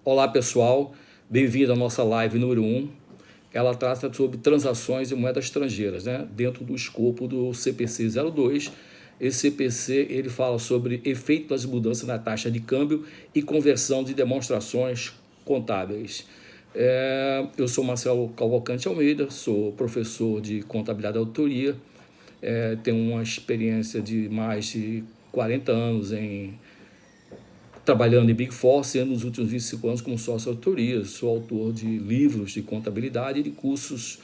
Olá pessoal, bem-vindo à nossa live número 1. Ela trata sobre transações em moedas estrangeiras, né? Dentro do escopo do CPC 02. Esse CPC ele fala sobre efeito das mudanças na taxa de câmbio e conversão de demonstrações contábeis. Eu sou Marcelo Cavalcante Almeida, sou professor de contabilidade e auditoria, tenho uma experiência de mais de 40 anos trabalhando em Big Four, sendo nos últimos 25 anos como sócio-autoria. Sou autor de livros de contabilidade e de cursos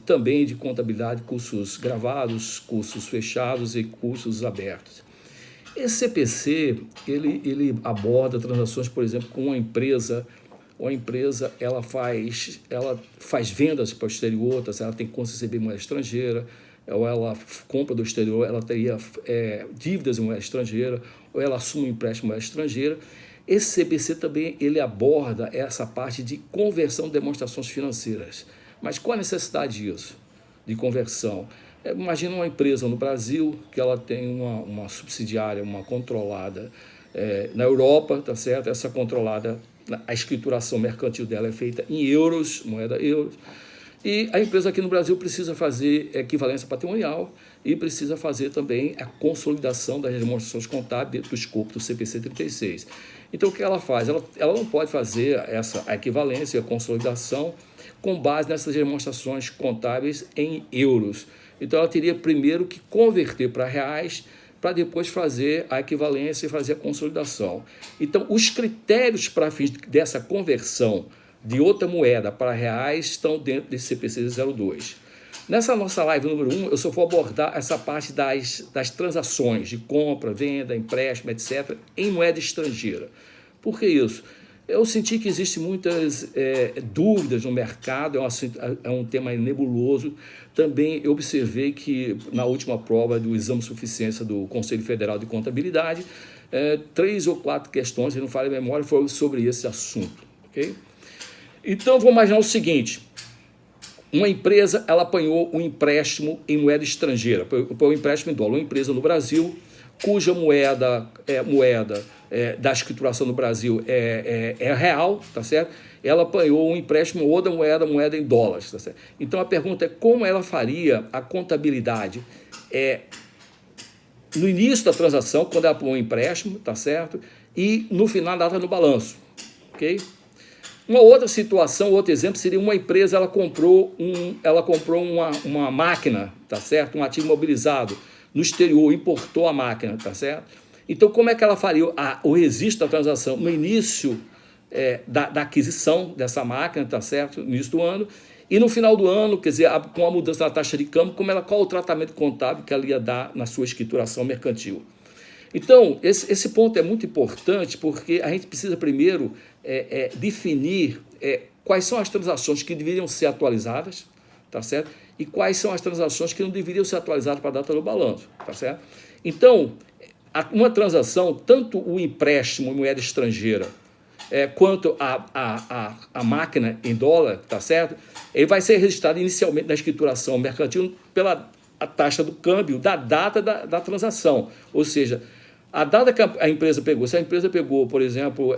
também de contabilidade, cursos gravados, cursos fechados e cursos abertos. Esse CPC, ele aborda transações, por exemplo, com uma empresa ela faz vendas para o exterior, tá? Ela tem que receber moeda estrangeira, ou ela compra do exterior, ela teria dívidas em moeda estrangeira, ou ela assume um empréstimo em moeda estrangeira. Esse CPC também ele aborda essa parte de conversão de demonstrações financeiras. Mas qual a necessidade disso, de conversão? Imagina uma empresa no Brasil que ela tem uma subsidiária, uma controlada na Europa, tá certo? Essa controlada, a escrituração mercantil dela é feita em euros, moeda euros. E a empresa aqui no Brasil precisa fazer equivalência patrimonial e precisa fazer também a consolidação das demonstrações contábeis dentro do escopo do CPC 36. Então, o que ela faz? Ela não pode fazer a equivalência e a consolidação com base nessas demonstrações contábeis em euros. Então, ela teria primeiro que converter para reais para depois fazer a equivalência e fazer a consolidação. Então, os critérios para fins dessa conversão de outra moeda para reais estão dentro desse CPC 02. Nessa nossa live número 1, eu só vou abordar essa parte das transações de compra, venda, empréstimo, etc., em moeda estrangeira. Por que isso? Eu senti que existem muitas dúvidas no mercado, é um tema nebuloso. Também eu observei que na última prova do exame de suficiência do Conselho Federal de Contabilidade, 3 ou 4 questões, se não falha a memória, foram sobre esse assunto. Ok? Então, vou imaginar o seguinte: uma empresa ela apanhou um empréstimo em moeda estrangeira, um empréstimo em dólar, uma empresa no Brasil, cuja moeda da escrituração no Brasil é real, tá certo? Ela apanhou um empréstimo ou da moeda em dólares, tá certo? Então, a pergunta é como ela faria a contabilidade no início da transação, quando ela apanhou um empréstimo, tá certo? E no final da data no balanço, ok? Uma outra situação, outro exemplo, seria uma empresa, ela comprou uma máquina, tá certo? Um ativo imobilizado no exterior, importou a máquina, tá certo? Então, como é que ela faria o registro da transação no início da aquisição dessa máquina, tá certo? No início do ano, e no final do ano, quer dizer, com a mudança da taxa de câmbio, qual o tratamento contábil que ela ia dar na sua escrituração mercantil. Então, esse ponto é muito importante porque a gente precisa primeiro definir quais são as transações que deveriam ser atualizadas, tá certo? E quais são as transações que não deveriam ser atualizadas para a data do balanço, tá certo? Então, uma transação, tanto o empréstimo em moeda estrangeira quanto a máquina em dólar, tá certo? Ele vai ser registrado inicialmente na escrituração mercantil pela a taxa do câmbio da data da transação, ou seja, a data que a empresa pegou, se a empresa pegou, por exemplo,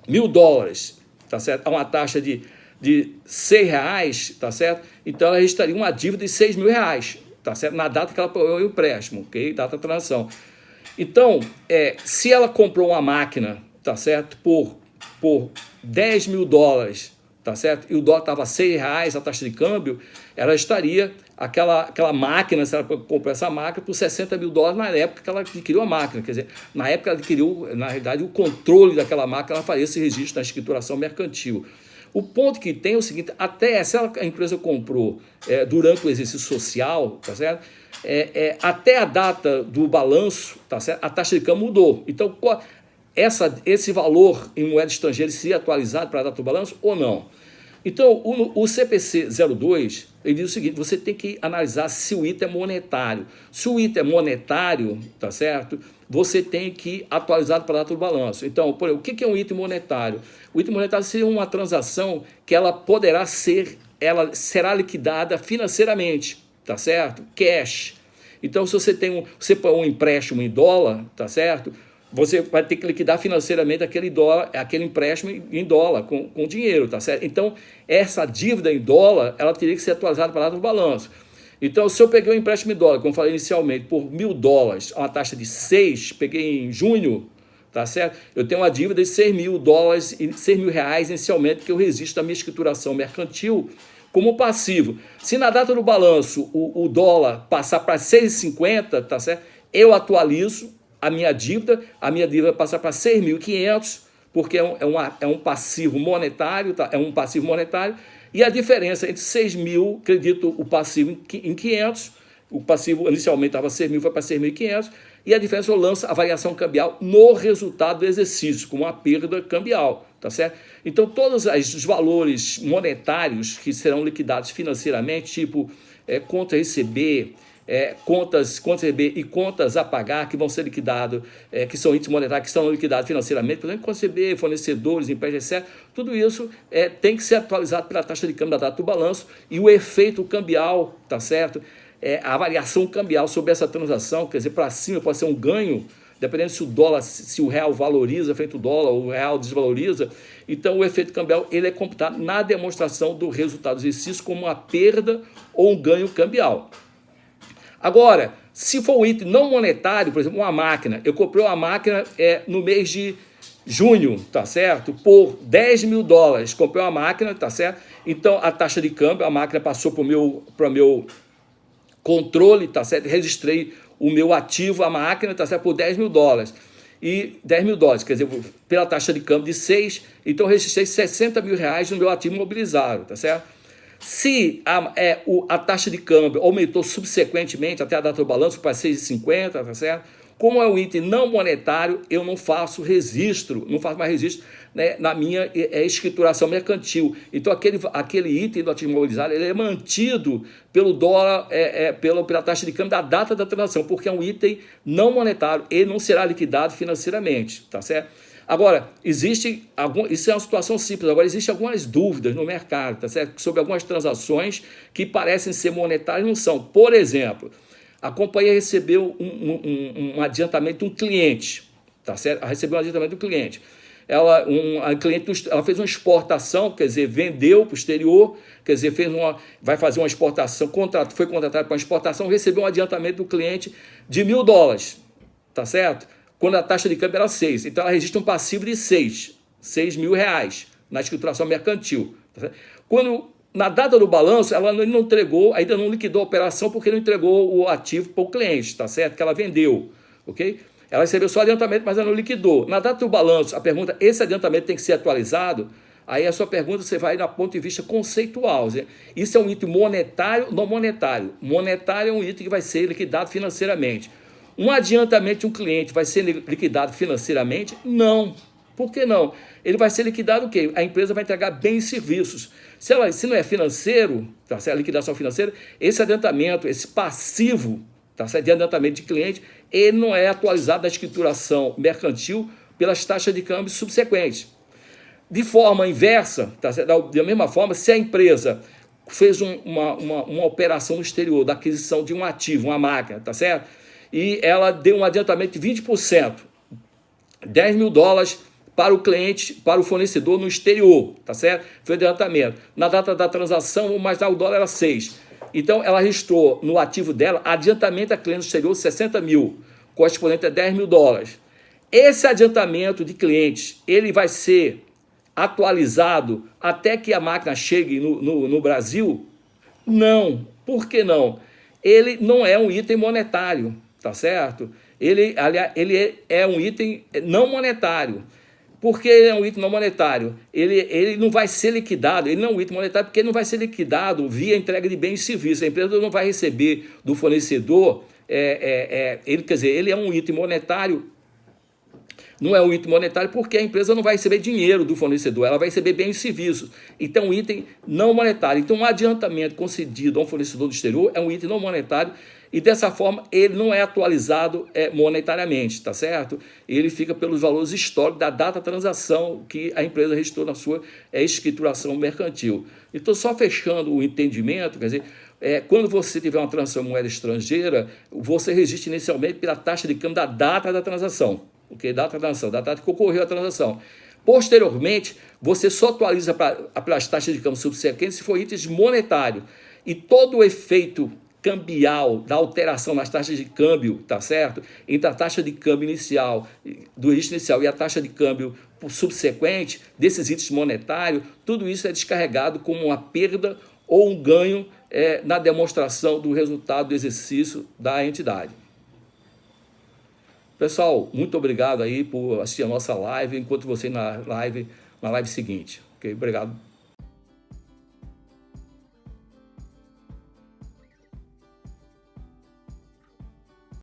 $1.000, tá certo? A uma taxa de R$6, tá certo? Então ela registraria uma dívida de R$6.000, tá certo? Na data que ela pagou o empréstimo, ok? Data da transação. Então, se ela comprou uma máquina, tá certo? Por $10.000, tá certo? E o dólar estava R$6, a taxa de câmbio, ela estaria, aquela máquina, se ela comprou essa máquina, por $60.000 na época que ela adquiriu a máquina. Quer dizer, na época ela adquiriu, na realidade, o controle daquela máquina, ela faria esse registro na escrituração mercantil. O ponto que tem é o seguinte: até se a empresa comprou durante o exercício social, tá certo? Até a data do balanço, tá certo? A taxa de câmbio mudou. Então, esse valor em moeda estrangeira seria atualizado para a data do balanço ou não? Então, o CPC 02, ele diz o seguinte: você tem que analisar se o item é monetário. Se o item é monetário, tá certo? Você tem que atualizar para a data do balanço. Então, por exemplo, o que é um item monetário? O item monetário seria uma transação que ela será liquidada financeiramente, tá certo? Cash. Então, se você põe um empréstimo em dólar, tá certo? você vai ter que liquidar financeiramente aquele dólar, aquele empréstimo em dólar, com dinheiro, tá certo? Então, essa dívida em dólar, ela teria que ser atualizada para lá do balanço. Então, se eu peguei um empréstimo em dólar, como eu falei inicialmente, por $1.000, a uma taxa de 6, peguei em junho, tá certo? Eu tenho uma dívida de $6.000, R$ 6.000 inicialmente, que eu registro na minha escrituração mercantil como passivo. Se na data do balanço o dólar passar para 6,50, tá certo? Eu atualizo a minha dívida passa para 6.500, porque é um passivo monetário, tá? É um passivo monetário, e a diferença entre 6.000, acredito o passivo em 500, o passivo inicialmente estava 6.000, foi para 6.500, e a diferença eu lanço a variação cambial no resultado do exercício, com uma perda cambial, tá certo? Então, todos os valores monetários que serão liquidados financeiramente, tipo conta a receber, contas a receber e contas a pagar, que vão ser liquidados, que são itens monetários que são liquidados financeiramente, por exemplo, contas a receber, fornecedores, empresas, etc. Tudo isso tem que ser atualizado pela taxa de câmbio da data do balanço e o efeito cambial, tá certo? A variação cambial sobre essa transação, quer dizer, para cima pode ser um ganho, dependendo se o dólar, se o real valoriza frente ao dólar, ou o real desvaloriza. Então, o efeito cambial ele é computado na demonstração do resultado do exercício como uma perda ou um ganho cambial. Agora, se for um item não monetário, por exemplo, uma máquina, eu comprei uma máquina no mês de junho, tá certo? Por $10.000, comprei uma máquina, tá certo? Então, a taxa de câmbio, a máquina passou para o meu controle, tá certo? Registrei o meu ativo, a máquina, tá certo? Por $10.000. E $10.000, quer dizer, pela taxa de câmbio de 6, então eu registrei R$60.000 no meu ativo imobilizado, tá certo? Se a taxa de câmbio aumentou subsequentemente até a data do balanço para 6,50, tá certo? Como é um item não monetário, eu não faço registro, não faço mais registro, né, na minha escrituração mercantil. Então, aquele item do ativo imobilizado ele é mantido pelo dólar, pela taxa de câmbio da data da transação, porque é um item não monetário, ele não será liquidado financeiramente, tá certo? Agora, isso é uma situação simples, agora existem algumas dúvidas no mercado, tá certo? Sobre algumas transações que parecem ser monetárias e não são. Por exemplo, a companhia recebeu um adiantamento de um cliente, tá certo? Ela recebeu um adiantamento do cliente. Ela fez uma exportação, quer dizer, vendeu para o exterior, quer dizer, vai fazer uma exportação, foi contratado para uma exportação, recebeu um adiantamento do cliente de $1.000, tá certo? Quando a taxa de câmbio era 6. Então, ela registra um passivo de R$6.000 na escrituração mercantil. Tá certo? Quando, na data do balanço, ela não entregou, ainda não liquidou a operação porque não entregou o ativo para o cliente, tá certo? Que ela vendeu, ok? Ela recebeu só adiantamento, mas ela não liquidou. Na data do balanço, a pergunta, esse adiantamento tem que ser atualizado? Aí a sua pergunta, você vai do ponto de vista conceitual. Isso é um item monetário ou não monetário? Monetário é um item que vai ser liquidado financeiramente. Um adiantamento de um cliente vai ser liquidado financeiramente? Não. Por que não? Ele vai ser liquidado o quê? A empresa vai entregar bens e serviços. Se não é financeiro, tá certo? A liquidação financeira, esse adiantamento, esse passivo, tá certo? De adiantamento de cliente, ele não é atualizado na escrituração mercantil pelas taxas de câmbio subsequentes. De forma inversa, tá certo? Da mesma forma, se a empresa fez uma operação no exterior da aquisição de um ativo, uma máquina, tá certo? E ela deu um adiantamento de 20%, $10.000 para o cliente, para o fornecedor no exterior, tá certo? Foi adiantamento. Na data da transação, mas o dólar era 6. Então, ela registrou no ativo dela adiantamento a cliente no exterior 60 mil, correspondente a $10.000. Esse adiantamento de clientes, ele vai ser atualizado até que a máquina chegue no Brasil? Não. Por que não? Ele não é um item monetário, tá certo? Ele é um item não monetário. Por que ele é um item não monetário? Ele não vai ser liquidado, ele não é um item monetário porque ele não vai ser liquidado via entrega de bens e serviços. A empresa não vai receber do fornecedor, quer dizer, ele é um item monetário, não é um item monetário porque a empresa não vai receber dinheiro do fornecedor, ela vai receber bens e serviços. Então, um item não monetário. Então, um adiantamento concedido a um fornecedor do exterior é um item não monetário e, dessa forma, ele não é atualizado monetariamente, tá certo? Ele fica pelos valores históricos da data da transação que a empresa registrou na sua escrituração mercantil. Então, só fechando o entendimento, quer dizer, quando você tiver uma transação em moeda estrangeira, você registra inicialmente pela taxa de câmbio da data da transação. ok? Data da transação, data que ocorreu a transação. Posteriormente, você só atualiza para as taxas de câmbio subsequentes se for itens monetário. E todo o efeito cambial da alteração nas taxas de câmbio, tá certo? Entre a taxa de câmbio inicial, do registro inicial e a taxa de câmbio subsequente desses itens monetários, tudo isso é descarregado como uma perda ou um ganho na demonstração do resultado do exercício da entidade. Pessoal, muito obrigado aí por assistir a nossa live, enquanto você na live seguinte. Ok? Obrigado.